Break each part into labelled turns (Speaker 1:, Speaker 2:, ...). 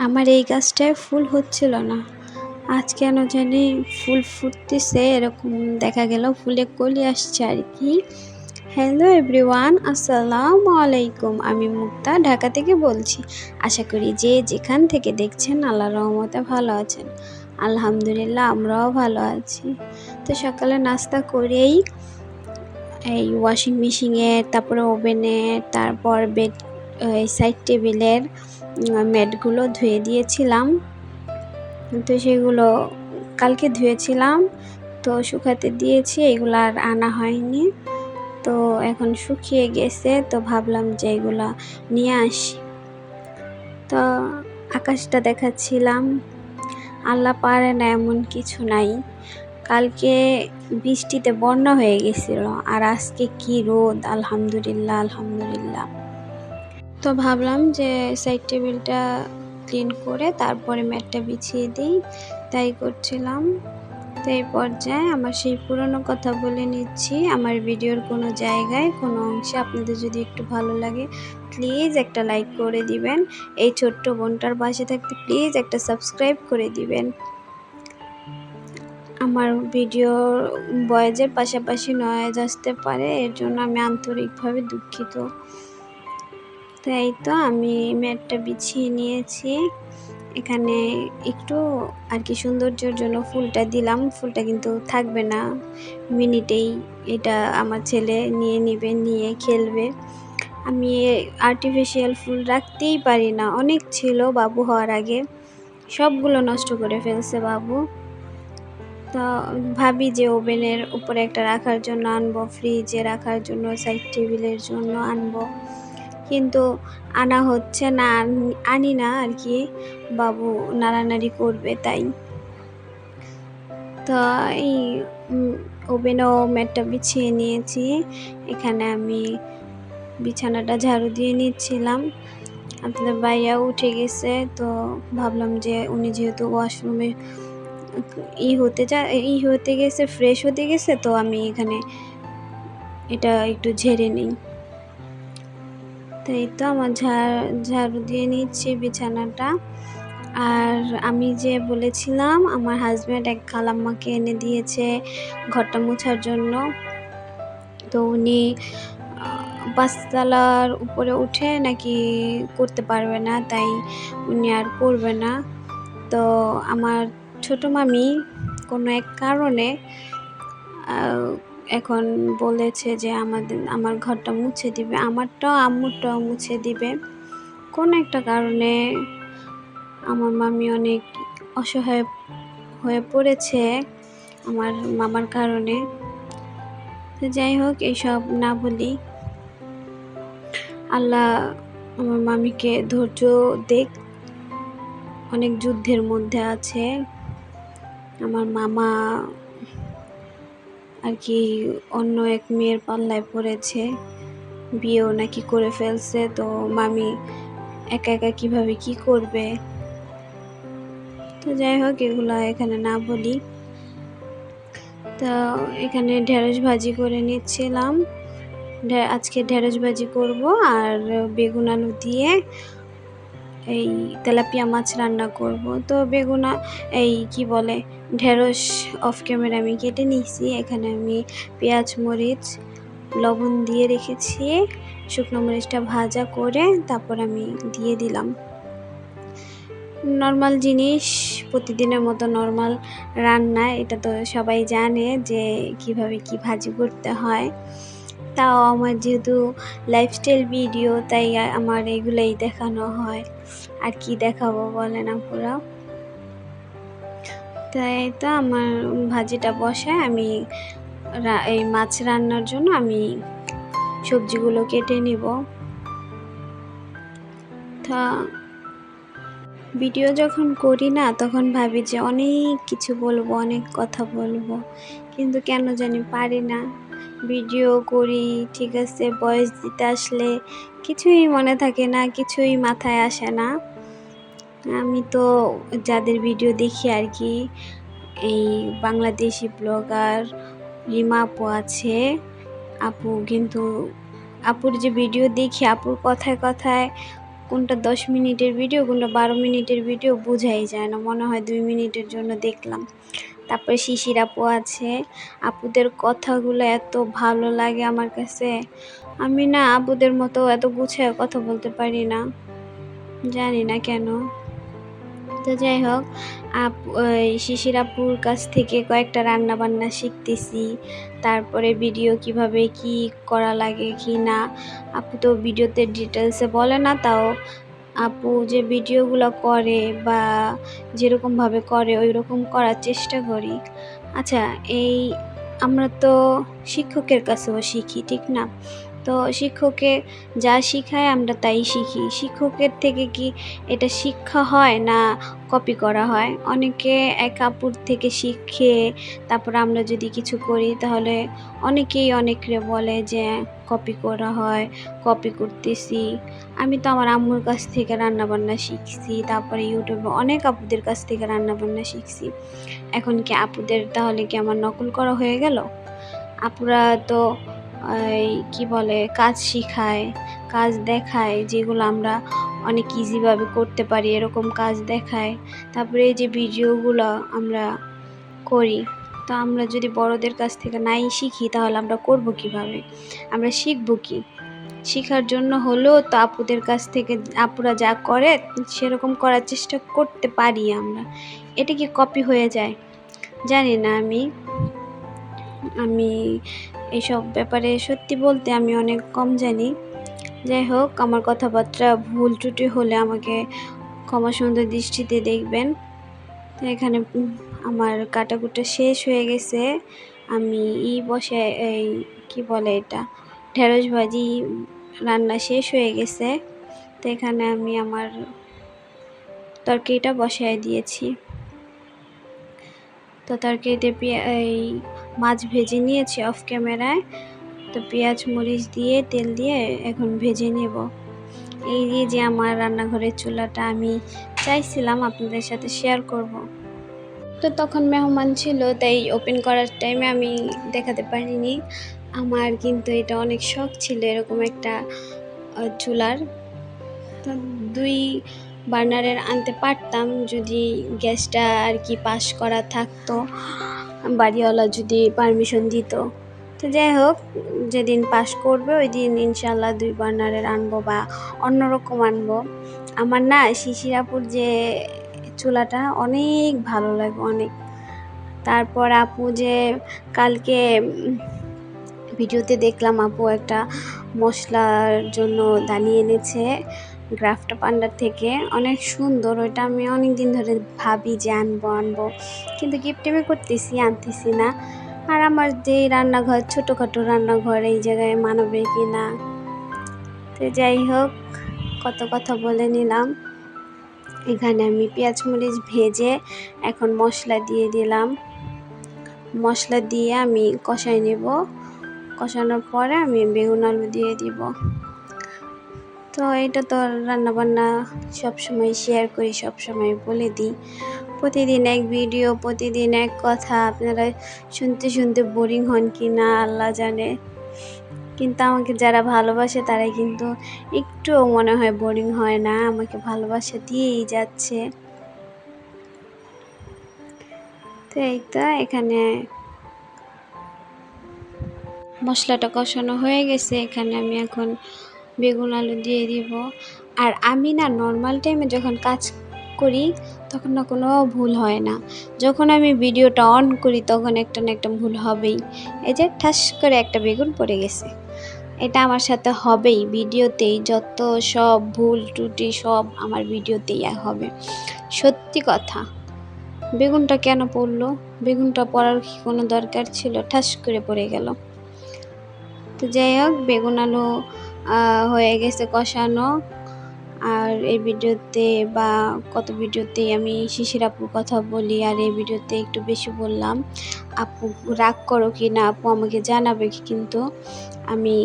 Speaker 1: আমার এই গাছটায় ফুল হচ্ছিল না। আজ কেন জানি ফুল ফুটতেছে, এরকম দেখা গেল ফুলে কলি আসছে আর কি। হ্যালো এভরিওয়ান, আসসালামু আলাইকুম। আমি মুক্তা, ঢাকা থেকে বলছি। আশা করি যে যেখান থেকে দেখছেন আল্লাহর রহমতে ভালো আছেন। আলহামদুলিল্লাহ, আমরাও ভালো আছি। তো সকালে নাস্তা করেই এই ওয়াশিং মেশিনের, তারপরে ওভেনের, তারপর বেড, সাইড টেবিলের ম্যাটগুলো ধুয়ে দিয়েছিলাম। তো সেগুলো কালকে ধুয়েছিলাম, তো শুকাতে দিয়েছি, এগুলো আর আনা হয়নি। তো এখন শুকিয়ে গেছে, তো ভাবলাম যে এগুলা নিয়ে আসি। তো আকাশটা দেখাচ্ছিলাম, আল্লাহ পারে না এমন কিছু নাই। কালকে বৃষ্টিতে বন্যা হয়ে গেছিল, আর আজকে কি রোদ! আলহামদুলিল্লাহ আলহামদুলিল্লাহ। তো ভাবলাম যে সাইড টেবিলটা ক্লিন করে তারপরে ম্যাটটা বিছিয়ে দিই, তাই করছিলাম। তো এই পর্যায়ে আমার সেই পুরনো কথা বলে নিচ্ছি। আমার ভিডিওর কোনো জায়গায় কোনো অংশে আপনাদের যদি একটু ভালো লাগে, প্লিজ একটা লাইক করে দিবেন। এই ছোট্ট বোনটার পাশে থাকতে প্লিজ একটা সাবস্ক্রাইব করে দিবেন। আমার ভিডিও ভয়েসের পাশাপাশি নয়েজ আসতে পারে, এর জন্য আমি আন্তরিকভাবে দুঃখিত। তো এই তো আমি ম্যাটটা বিছিয়ে নিয়েছি। এখানে একটু আর কি সৌন্দর্যের জন্য ফুলটা দিলাম। ফুলটা কিন্তু থাকবে না মিনিটেই, এটা আমার ছেলে নিয়ে নিবে, নিয়ে খেলবে। আমি আর্টিফিশিয়াল ফুল রাখতেই পারি না, অনেক ছিল বাবু হওয়ার আগে, সবগুলো নষ্ট করে ফেলছে বাবু। তো ভাবি যে ওভেনের উপরে একটা রাখার জন্য আনবো, ফ্রিজে রাখার জন্য, সাইড টেবিলের জন্য আনবো, কিন্তু আনা হচ্ছে না, আনি না আর কি, বাবু নাড়ানাড়ি করবে তাই। তো এই ওভেনও ম্যাটটা বিছিয়ে নিয়েছি। এখানে আমি বিছানাটা ঝাড়ু দিয়ে নিচ্ছিলাম। আপনাদের ভাইয়া উঠে গেছে, তো ভাবলাম যে উনি যেহেতু ওয়াশরুমে হতে গেছে, ফ্রেশ হতে গেছে, তো আমি এখানে এটা একটু ঝেড়ে নিই। তো এই তো আমার ঝাড়ু দিয়ে নিচ্ছি বিছানাটা। আর আমি যে বলেছিলাম আমার হাজব্যান্ড এক খালাম্মাকে এনে দিয়েছে ঘরটা মোছার জন্য। তো উনি ৫ তলার উপরে উঠে নাকি করতে পারবে না, তাই উনি আর করবে না। তো আমার ছোট মামি কোনো এক কারণে এখন বলেছে যে আমার ঘরটা মুছে দিবে, আমারটাও আম্মুরটাও মুছে দিবে। কোন একটা কারণে আমার মামি অনেক অসহায় হয়ে পড়েছে আমার মামার কারণে। তো যাই হোক, এইসব না বলি, আল্লাহ আমার মামিকে ধৈর্য দেখ, অনেক যুদ্ধের মধ্যে আছে। আমার মামা আর কি অন্য এক মেয়ের পাল্লায় পড়েছে, বিয়েও নাকি করে ফেলছে। তো মামি একা একা কিভাবে কি করবে। তো যাই হোক, এগুলা এখানে না বলি। তো এখানে ঢেঁড়স ভাজি করে নিচ্ছিলাম। আজকে ঢেঁড়স ভাজি করব, আর বেগুন আলু দিয়ে এই তেলাপিয়া মাছ রান্না করব। তো ঢেঁড়স অফ ক্যামেরা আমি কেটে নিয়েছি। এখানে আমি পেঁয়াজ মরিচ লবণ দিয়ে রেখেছি, শুকনো মরিচটা ভাজা করে তারপর আমি দিয়ে দিলাম। নর্মাল জিনিস, প্রতিদিনের মতো নর্মাল রান্না, এটা তো সবাই জানে যে কিভাবে কি ভাজি করতে হয়। তাও আমার যেহেতু লাইফস্টাইল ভিডিও, তাই আমার এগুলোই দেখানো হয়। আর কি দেখাবো বলেন আপুরা। তাই তো আমার ভাজিটা বসায় আমি এই মাছ রান্নার জন্য আমি সবজিগুলো কেটে নিব। তা ভিডিও যখন করি না, তখন ভাবি যে অনেক কিছু বলবো, অনেক কথা বলবো, কিন্তু কেন জানি পারি না। ভিডিও করি ঠিক আছে, ভয়েস দিতে আসলে কিছুই মনে থাকে না, কিছুই মাথায় আসে না। আমি তো যাদের ভিডিও দেখি আর কি, এই বাংলাদেশি ব্লগার রিমা আপু আছে, আপু কিন্তু আপুর যে ভিডিও দেখি, আপুর কথায় কথায় কোনটা 10 মিনিটের ভিডিও কোনটা 12 মিনিটের ভিডিও বোঝাই যায় না, মনে হয় 2 মিনিটের জন্য দেখলাম। তারপরে শিশির আপু আছে, আপুদের কথাগুলো এত ভালো লাগে আমার কাছে। আমি না আপুদের মতো এত গুছায় কথা বলতে পারি না, জানি না কেন। তো যাই হোক, ওই শিশির আপুর কাছ থেকে কয়েকটা রান্না বান্না শিখতেছি। তারপরে ভিডিও কিভাবে কি করা লাগে কি না, আপু তো ভিডিওতে ডিটেলসে বলে না, তাও আপু যে ভিডিওগুলো করে বা যেরকমভাবে করে ওইরকম করার চেষ্টা করি। আচ্ছা, আমরা তো শিক্ষকের কাছেও শিখি, ঠিক না? তো শিক্ষকে যা শিখায় আমরা তাই শিখি। শিক্ষকের থেকে কি এটা শিক্ষা হয় না কপি করা হয়? অনেকে এক আপুর থেকে শিখে তারপর আমরা যদি কিছু করি তাহলে অনেকেই অনেকরে বলে যে কপি করা হয়, কপি করতেছি। আমি তো আমার আম্মুর কাছ থেকে রান্নাবান্না শিখছি, তারপরে ইউটিউবে অনেক আপুদের কাছ থেকে রান্নাবান্না শিখছি। এখন কি আপুদের তাহলে কি আমার নকল করা হয়ে গেল? আপুরা তো কি বলে কাজ শিখায়, কাজ দেখায়, যেগুলো আমরা অনেক ইজিভাবে করতে পারি এরকম কাজ দেখায়। তারপরে এই যে ভিডিওগুলো আমরা করি, তো আমরা যদি বড়দের কাছ থেকে নাই শিখি তাহলে আমরা করব কিভাবে? আমরা শিখব কি? শিখার জন্য হলেও তো আপুদের কাছ থেকে আপুরা যা করে সেরকম করার চেষ্টা করতে পারি আমরা। এটা কি কপি হয়ে যায়? জানি না আমি এসব ব্যাপারে সত্যি বলতে আমি অনেক কম জানি। যাই হোক, আমার কথাবার্তা ভুল ত্রুটি হলে আমাকে ক্ষমা সুন্দর দৃষ্টিতে দেখবেন। তো এখানে আমার কাটাকুটা শেষ হয়ে গেছে। আমি বসে এই কি বলে এটা, ঢেঁড়স ভাজি রান্না শেষ হয়ে গেছে। তো এখানে আমি আমার তরকারিটা বসায় দিয়েছি। তো তরকারিতে এই মাছ ভেজে নিয়েছি অফ ক্যামেরায়। তো পেঁয়াজ মরিচ দিয়ে তেল দিয়ে এখন ভেজে নেব। এই যে আমার রান্নাঘরের চুলাটা আমি চাইছিলাম আপনাদের সাথে শেয়ার করব। তো তখন মেহমান ছিল, তাই ওপেন করার টাইমে আমি দেখাতে পারিনি। আমার কিন্তু এটা অনেক শখ ছিল এরকম একটা চুলার। তো 2 বার্নারের আনতে পারতাম যদি গ্যাসটা আর কি পাস করা থাকতো, বাড়িওয়ালা যদি পারমিশন দিত। তো যাই হোক, যেদিন পাস করবে ওই দিন ইনশাল্লাহ 2 বার্নারের আনবো বা অন্যরকম আনবো। আমার না শিশির আপুর যে চুলাটা অনেক ভালো লাগে, অনেক। তারপর আপু যে কালকে ভিডিওতে দেখলাম আপু একটা মশলার জন্য দানি এনেছে গ্রাফটা পান্ডার থেকে, অনেক সুন্দর। ওইটা আমি অনেক দিন ধরে ভাবি যে আনবো, কিন্তু গিফটেমে করতেছি, আনতেছি না। আর আমার যে রান্নাঘর ছোটোখাটো রান্নাঘর, এই জায়গায় মানবে কি না। তো যাই হোক, কত কথা বলে নিলাম। এখানে আমি পেঁয়াজ মরিচ ভেজে এখন মশলা দিয়ে দিলাম। মশলা দিয়ে আমি কষাই নেব। কষানোর পরে আমি বেগুন আলু দিয়ে দিব। তো এটা তো রান্নাবান্না সবসময় শেয়ার করি, সবসময় বলে দিই। প্রতিদিন এক ভিডিও, প্রতিদিন এক কথা, আপনারা শুনতে শুনতে বোরিং হন কি না আল্লাহ জানে। কিন্তু আমাকে যারা ভালোবাসে তারাই কিন্তু একটুও মনে হয় বোরিং হয় না, আমাকে ভালোবাসা দিয়েই যাচ্ছে। তো এই তো এখানে মশলাটা কষানো হয়ে গেছে, এখানে আমি এখন বেগুন আলু দিয়ে দিব। আর আমি না নর্মাল টাইমে যখন কাজ করি তখন না কোনো ভুল হয় না, যখন আমি ভিডিওটা অন করি তখন একটা না একটা ভুল হবেই। এই যে ঠাস করে একটা বেগুন পড়ে গেছে, এটা আমার সাথে হবেই। ভিডিওতেই যত সব ভুল ত্রুটি সব আমার ভিডিওতেই হবে, সত্যি কথা। বেগুনটা কেন পড়লো? বেগুনটা পড়ার কি কোনো দরকার ছিল? ঠাস করে পড়ে গেল। তো যাই হোক, বেগুন আলু হয়ে গেছে কষানো। আর এই ভিডিওতে বা কত ভিডিওতেই আমি শিশির আপুর কথা বলি, আর এই ভিডিওতে একটু বেশি বললাম। আপু রাগ করো কি না, আপু আমাকে জানাবে কিন্তু আমি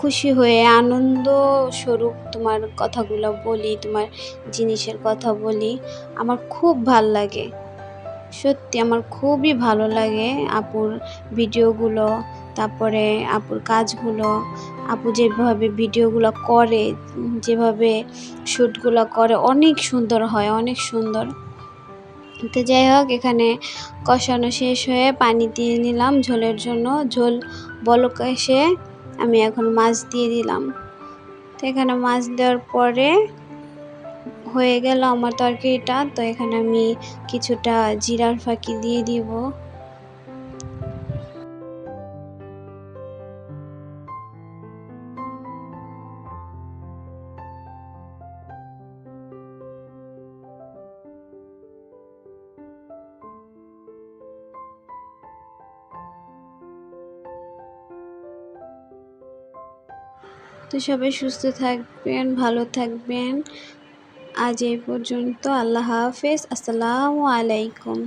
Speaker 1: খুশি হয়ে আনন্দ স্বরূপ তোমার কথাগুলো বলি, তোমার জিনিসের কথা বলি, আমার খুব ভাল লাগে। সত্যি আমার খুবই ভালো লাগে আপুর ভিডিওগুলো, তারপরে আপুর কাজগুলো। আপু যেভাবে ভিডিওগুলো করে, যেভাবে শ্যুটগুলো করে অনেক সুন্দর হয়, অনেক সুন্দর। তো যাই হোক, এখানে কষানো শেষ হয়ে পানি দিয়ে নিলাম ঝোলের জন্য। ঝোল বলক এসে আমি এখন মাছ দিয়ে দিলাম। তো এখানে মাছ দেওয়ার পরে হয়ে গেল আমার তরকারিটা। তো এখানে আমি কিছুটা জিরার ফাঁকি দিয়ে দিব। তো সবাই সুস্থ থাকবেন, ভালো থাকবেন। আজ এই পর্যন্ত। আল্লাহ হাফেজ। আসসালামু আলাইকুম।